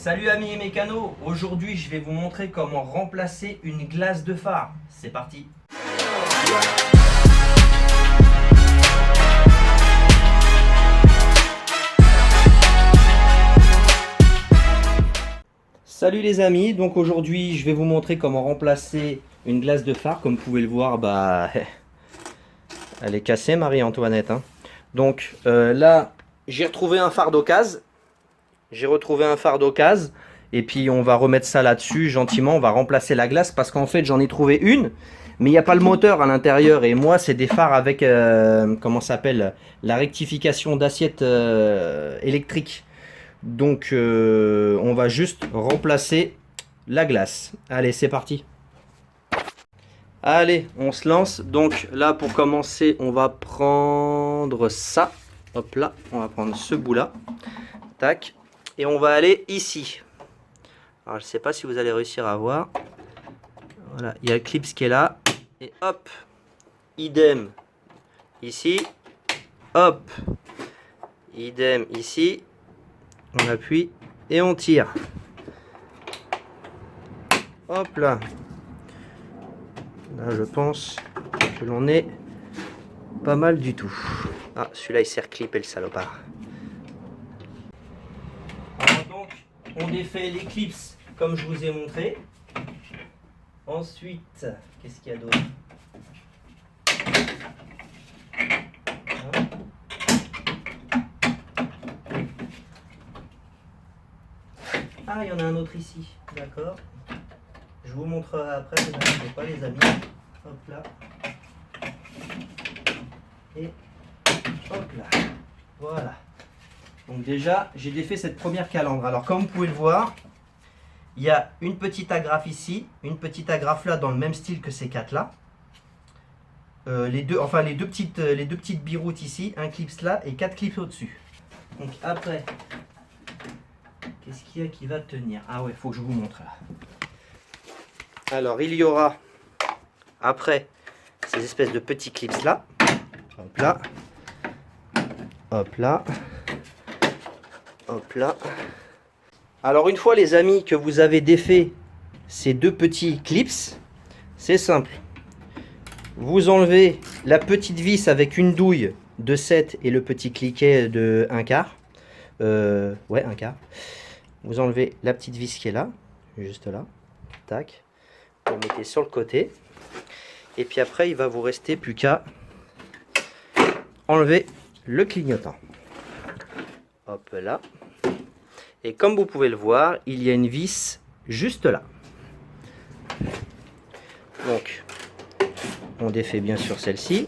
Salut amis et mécanos, aujourd'hui je vais vous montrer comment remplacer une glace de phare. C'est parti. Salut les amis, donc aujourd'hui je vais vous montrer comment remplacer une glace de phare. Comme vous pouvez le voir, elle est cassée Marie-Antoinette, hein. Donc là j'ai retrouvé un phare d'occasion. Et puis on va remettre ça là-dessus gentiment, on va remplacer la glace parce qu'en fait j'en ai trouvé une, mais il n'y a pas le moteur à l'intérieur. Et moi c'est des phares avec, comment ça s'appelle, la rectification d'assiette électrique. Donc on va juste remplacer la glace. Allez, c'est parti. Allez, on se lance. Donc là pour commencer on va prendre ça. Hop là, on va prendre ce bout là. Tac. Et on va aller ici. Alors je ne sais pas si vous allez réussir à voir. Voilà, il y a le clip qui est là. Et hop, idem ici. Hop, idem ici. On appuie et on tire. Hop là. Là je pense que l'on est pas mal du tout. Ah, celui-là il sert clipper le salopard. Alors donc, on défait les clips comme je vous ai montré. Ensuite, qu'est-ce qu'il y a d'autre? Ah, il y en a un autre ici, d'accord. Je vous montrerai après, ne vous inquiétez pas les amis. Hop là. Et hop là. Voilà. Donc déjà, j'ai défait cette première calandre. Alors comme vous pouvez le voir, il y a une petite agrafe ici, une petite agrafe là dans le même style que ces quatre là. Les deux petites biroutes ici, un clips là et 4 clips au-dessus. Donc après, qu'est-ce qu'il y a qui va tenir? Ah ouais, il faut que je vous montre là. Alors il y aura après ces espèces de petits clips là. Hop là. Hop là. Hop là. Alors une fois les amis que vous avez défait ces deux petits clips, c'est simple. Vous enlevez la petite vis avec une douille de 7 et le petit cliquet de 1/4. Ouais, 1/4. Vous enlevez la petite vis qui est là, juste là. Tac. Vous le mettez sur le côté. Et puis après, il va vous rester plus qu'à enlever le clignotant. Hop là. Et comme vous pouvez le voir, il y a une vis juste là. Donc, on défait bien sûr celle-ci.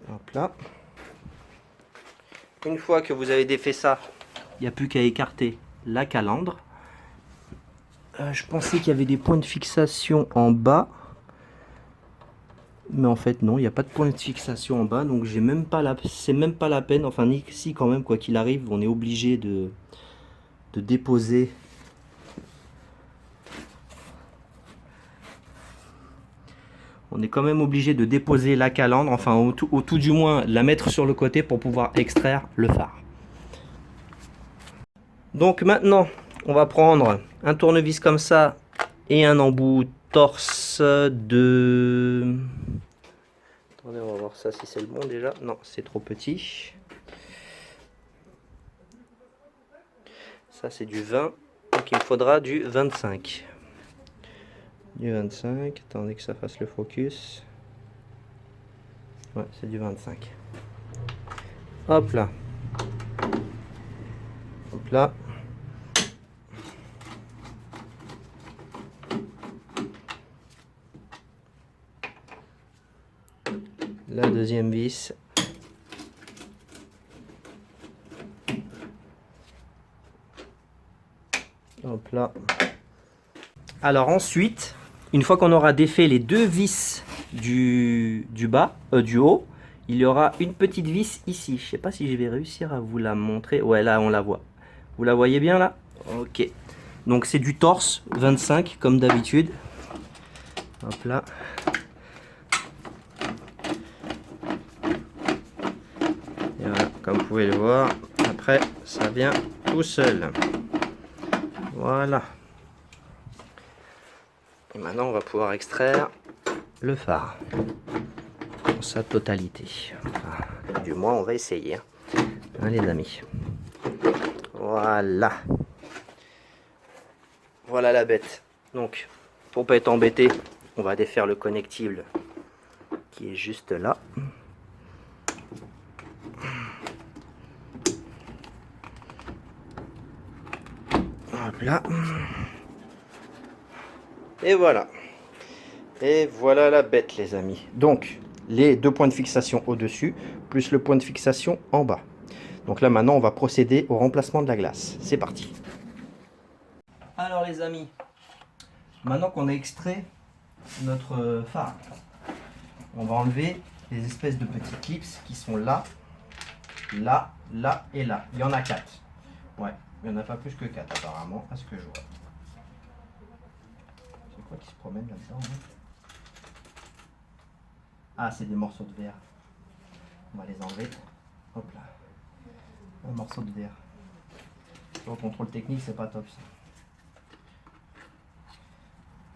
Hop là. Une fois que vous avez défait ça, il n'y a plus qu'à écarter la calandre. Je pensais qu'il y avait des points de fixation en bas. Mais en fait non, il n'y a pas de point de fixation en bas. Donc c'est même pas la peine. Enfin si quand même, quoi qu'il arrive, on est obligé de déposer. On est quand même obligé de déposer la calandre, enfin au tout du moins la mettre sur le côté pour pouvoir extraire le phare. Donc maintenant, on va prendre un tournevis comme ça et un embout torse de... Attendez, on va voir ça si c'est le bon déjà. Non, c'est trop petit. Ça c'est du 20, donc il me faudra du 25. Du 25, attendez que ça fasse le focus. Ouais, c'est du 25. Hop là. Hop là. la deuxième vis. Hop là. Alors ensuite, une fois qu'on aura défait les deux vis du haut, il y aura une petite vis ici. Je ne sais pas si je vais réussir à vous la montrer. Ouais, là on la voit. Vous la voyez bien là? Ok. Donc c'est du torse 25 comme d'habitude. Hop là. Et voilà, comme vous pouvez le voir, après ça vient tout seul. Voilà. Et maintenant on va pouvoir extraire le phare dans sa totalité. Enfin, du moins on va essayer. Hein, les amis. Voilà. Voilà la bête. Donc, pour pas être embêté, on va défaire le connectible qui est juste là. Hop là. Et voilà. Et voilà la bête, les amis. Donc, les deux points de fixation au-dessus, plus le point de fixation en bas. Donc là, maintenant, on va procéder au remplacement de la glace. C'est parti. Alors, les amis, maintenant qu'on a extrait notre phare, on va enlever les espèces de petits clips qui sont là, là, là et là. Il y en a 4. Ouais, il n'y en a pas plus que 4 apparemment, à ce que je vois. C'est quoi qui se promène là-dedans, hein? Ah, c'est des morceaux de verre. On va les enlever. Hop là. Un morceau de verre. Au contrôle technique, c'est pas top ça.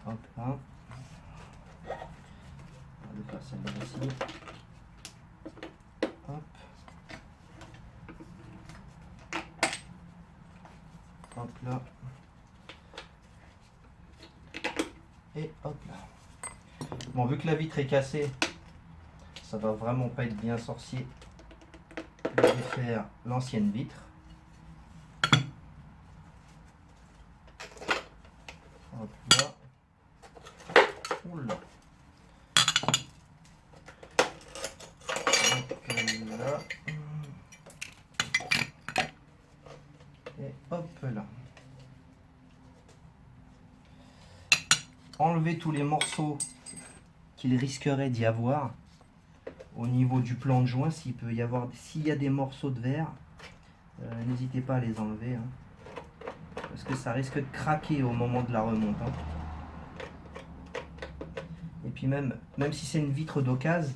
Hop là. On va faire celle-là aussi. Hop. Hop là. Et hop là. Bon, vu que la vitre est cassée, ça va vraiment pas être bien sorcier. Je vais faire l'ancienne vitre. Hop là. Oula. Hop là. Et hop là. Enlever tous les morceaux qu'il risquerait d'y avoir au niveau du plan de joint. S'il peut y avoir, s'il y a des morceaux de verre, n'hésitez pas à les enlever, hein, parce que ça risque de craquer au moment de la remonte, hein. Et puis même si c'est une vitre d'occasion,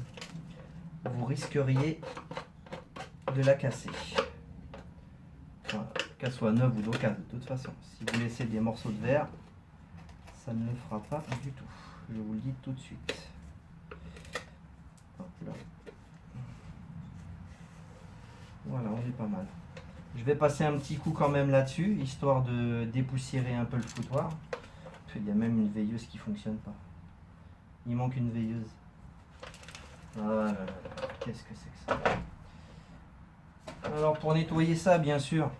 vous risqueriez de la casser, enfin, qu'elle soit neuve ou d'occasion. De toute façon, si vous laissez des morceaux de verre, ça ne le fera pas du tout, je vous le dis tout de suite. Hop là. Voilà, on est pas mal. Je vais passer un petit coup quand même là-dessus, histoire de dépoussiérer un peu le foutoir. Il y a même une veilleuse qui fonctionne pas. Il manque une veilleuse. Voilà, qu'est-ce que c'est que ça? Alors pour nettoyer ça, bien sûr,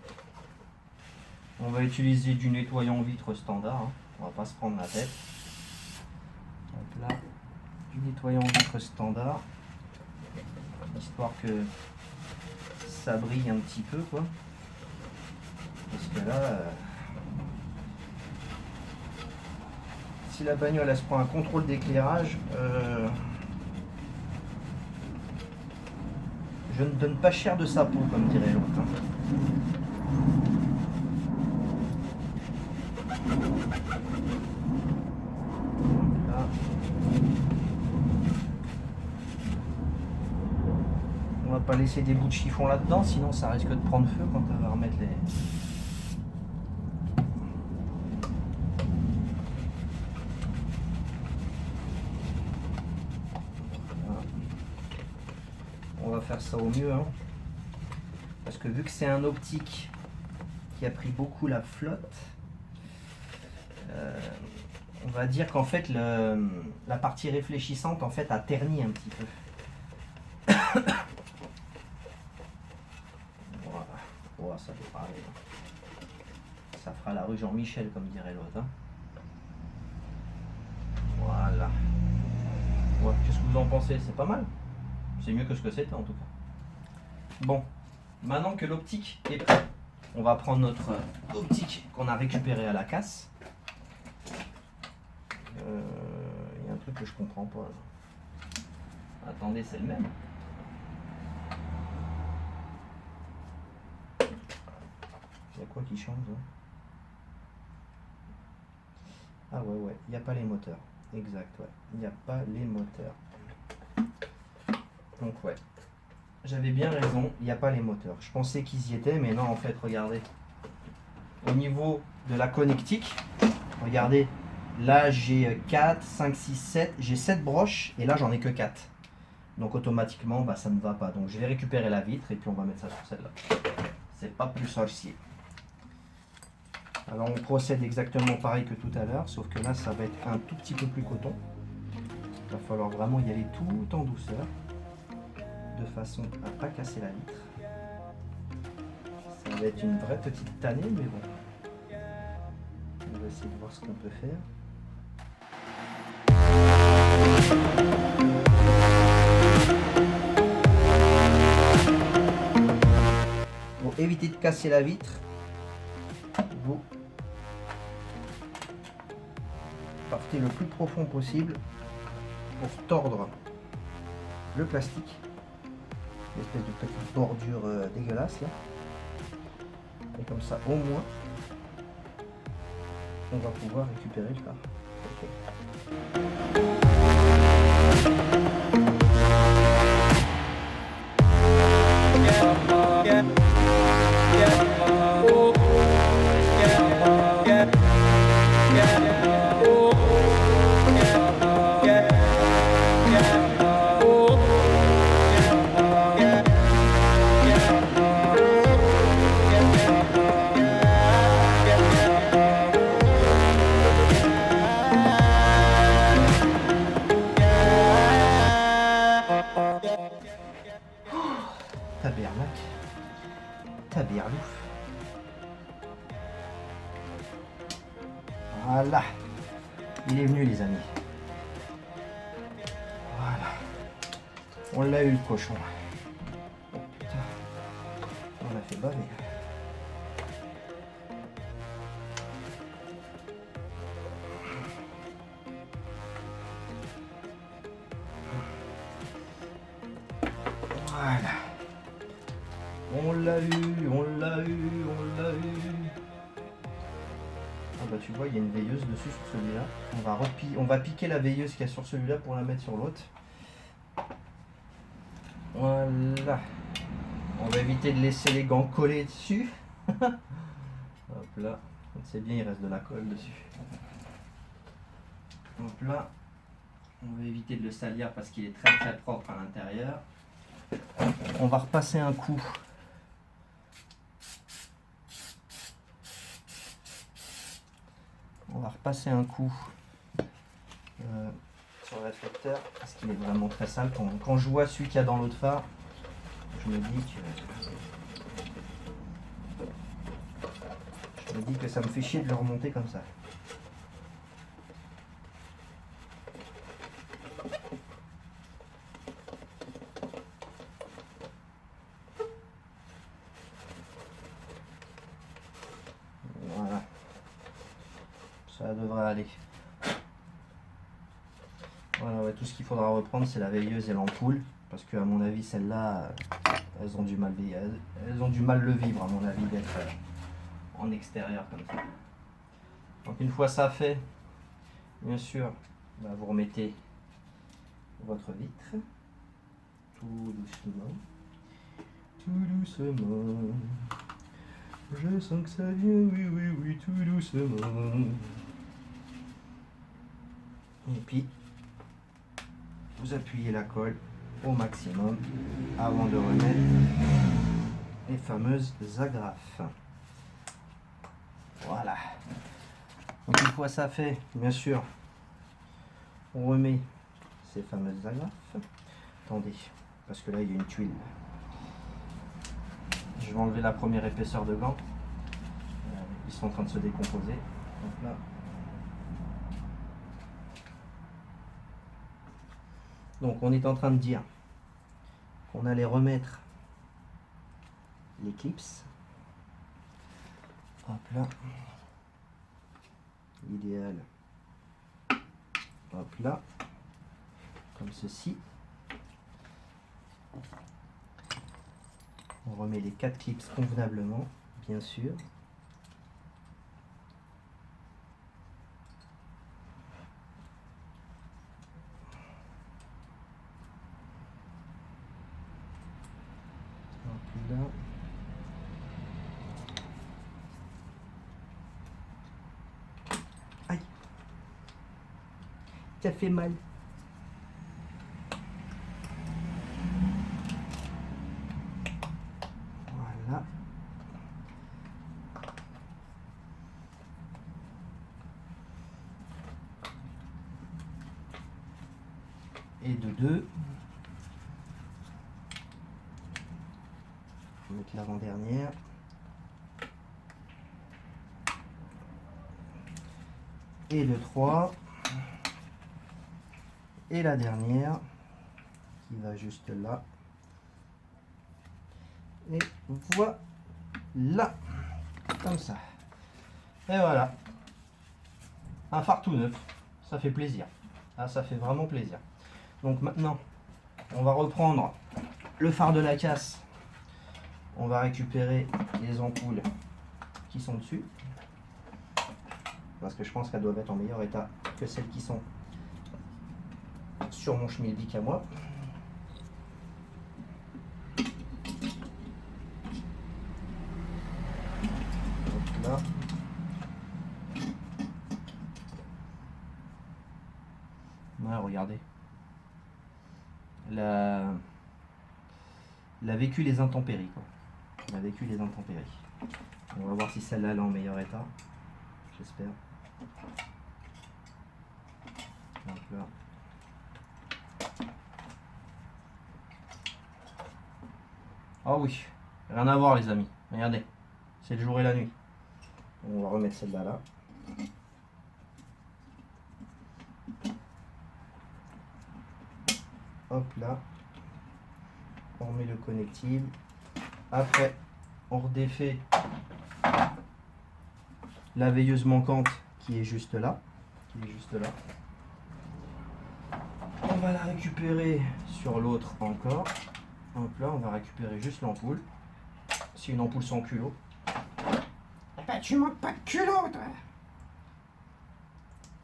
on va utiliser du nettoyant vitre standard, hein. On va pas se prendre la tête. Donc là, du nettoyant vitre standard, histoire que ça brille un petit peu, quoi. Parce que là, si la bagnole elle se prend un contrôle d'éclairage, je ne donne pas cher de sa peau, comme dirait l'autre, hein. Là. On va pas laisser des bouts de chiffon là-dedans, sinon ça risque de prendre feu quand on va remettre les... On va faire ça au mieux, hein. Parce que vu que c'est un optique qui a pris beaucoup la flotte, on va dire qu'en fait la partie réfléchissante en fait a terni un petit peu. Voilà. Oh, ça devrait aller. Ça fera la rue Jean-Michel, comme dirait l'autre, hein. Voilà. Ouais, qu'est-ce que vous en pensez? C'est pas mal? C'est mieux que ce que c'était en tout cas. Bon, maintenant que l'optique est prête, on va prendre notre optique qu'on a récupérée à la casse. Il y a un truc que je comprends pas. Là. Attendez, c'est le même. Il y a quoi qui change là? Ah ouais, il n'y a pas les moteurs. Exact, ouais. Il n'y a pas les moteurs. Donc ouais. J'avais bien raison, il n'y a pas les moteurs. Je pensais qu'ils y étaient, mais non, en fait, regardez. Au niveau de la connectique, regardez, là j'ai 4, 5, 6, 7, j'ai 7 broches et là j'en ai que 4. Donc automatiquement, bah, ça ne va pas. Donc je vais récupérer la vitre et puis on va mettre ça sur celle-là. C'est pas plus sorcier. Alors on procède exactement pareil que tout à l'heure, sauf que là ça va être un tout petit peu plus coton. Il va falloir vraiment y aller tout en douceur, de façon à ne pas casser la vitre. Ça va être une vraie petite tannée, mais bon. On va essayer de voir ce qu'on peut faire. Pour éviter de casser la vitre, vous partez le plus profond possible pour tordre le plastique, l'espèce de petite bordure dégueulasse là. Et comme ça, au moins, on va pouvoir récupérer le phare. Tabernacle, taberlouf. Voilà, il est venu les amis. Voilà, on l'a eu le cochon. Oh, putain, on l'a fait baver. Voilà. On l'a eu, on l'a eu, on l'a eu. Ah bah tu vois, il y a une veilleuse dessus sur celui-là. On va piquer la veilleuse qu'il y a sur celui-là pour la mettre sur l'autre. Voilà. On va éviter de laisser les gants collés dessus. Hop là. C'est bien, il reste de la colle dessus. Hop là. On va éviter de le salir parce qu'il est très très propre à l'intérieur. On va repasser un coup. On va repasser un coup sur le réflecteur parce qu'il est vraiment très sale. Quand je vois celui qu'il y a dans l'autre phare, je me dis que ça me fait chier de le remonter comme ça. Voilà. Ça devrait aller. Voilà, ouais, tout ce qu'il faudra reprendre, c'est la veilleuse et l'ampoule. Parce que à mon avis, celles-là, elles ont du mal le vivre, à mon avis, d'être en extérieur comme ça. Donc une fois ça fait, bien sûr, bah, vous remettez votre vitre. Tout doucement. Tout doucement. Je sens que ça vient, oui, oui, oui, tout doucement. Et puis, vous appuyez la colle au maximum avant de remettre les fameuses agrafes. Voilà. Donc une fois ça fait, bien sûr, on remet ces fameuses agrafes. Attendez, parce que là il y a une tuile. Je vais enlever la première épaisseur de gant. Ils sont en train de se décomposer. Donc là. Donc on est en train de dire on allait remettre les clips. Hop là. L'idéal. Hop là. Comme ceci. On remet les 4 clips convenablement, bien sûr. Hop là. Aïe. Ça fait mal. Voilà. Et de deux. On va mettre l'avant-dernière. Et de 3. Et la dernière qui va juste là. Et voilà. Comme ça. Et voilà. Un phare tout neuf. Ça fait plaisir. Ah, ça fait vraiment plaisir. Donc maintenant, on va reprendre le phare de la casse. On va récupérer les ampoules qui sont dessus. Parce que je pense qu'elles doivent être en meilleur état que celles qui sont sur mon Schmilblick à moi. Donc là. Ouais, regardez. Elle a vécu les intempéries, quoi. Elle a vécu les intempéries. On va voir si celle-là est en meilleur état. J'espère. Donc là. Ah oui, rien à voir les amis. Regardez, c'est le jour et la nuit. On va remettre celle-là là. Hop là. On met le connectible. Après, on redéfait la veilleuse manquante qui est juste là. On va la récupérer sur l'autre encore. Donc là, on va récupérer juste l'ampoule. C'est une ampoule sans culot. Eh ben, tu manques pas de culot, toi.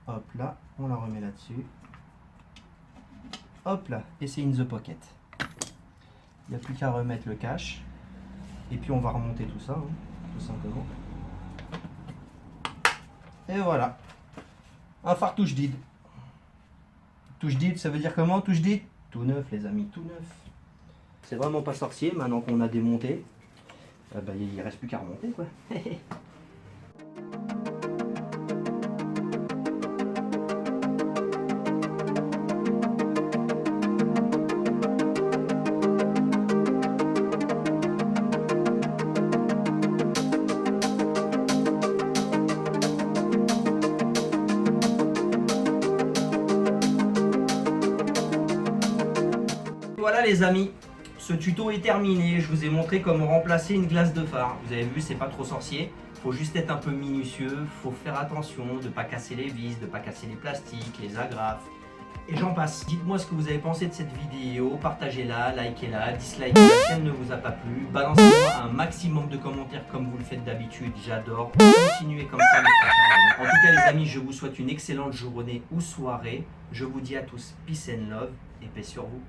Hop là, on la remet là-dessus. Hop là, et c'est in the pocket. Il n'y a plus qu'à remettre le cache. Et puis on va remonter tout ça, hein, tout simplement. Et voilà. Un phare touche did. Touche did, ça veut dire comment touche did? Tout neuf les amis, tout neuf. C'est vraiment pas sorcier maintenant qu'on a démonté. Bah, il reste plus qu'à remonter quoi. Voilà les amis, ce tuto est terminé. Je vous ai montré comment remplacer une glace de phare. Vous avez vu, c'est pas trop sorcier. Faut juste être un peu minutieux, faut faire attention de ne pas casser les vis, de ne pas casser les plastiques, les agrafes. Et j'en passe. Dites-moi ce que vous avez pensé de cette vidéo, partagez-la, likez-la, dislikez-la si elle ne vous a pas plu. Balancez-moi un maximum de commentaires comme vous le faites d'habitude, j'adore. Continuez comme ça. En tout cas les amis, je vous souhaite une excellente journée ou soirée. Je vous dis à tous peace and love et paix sur vous.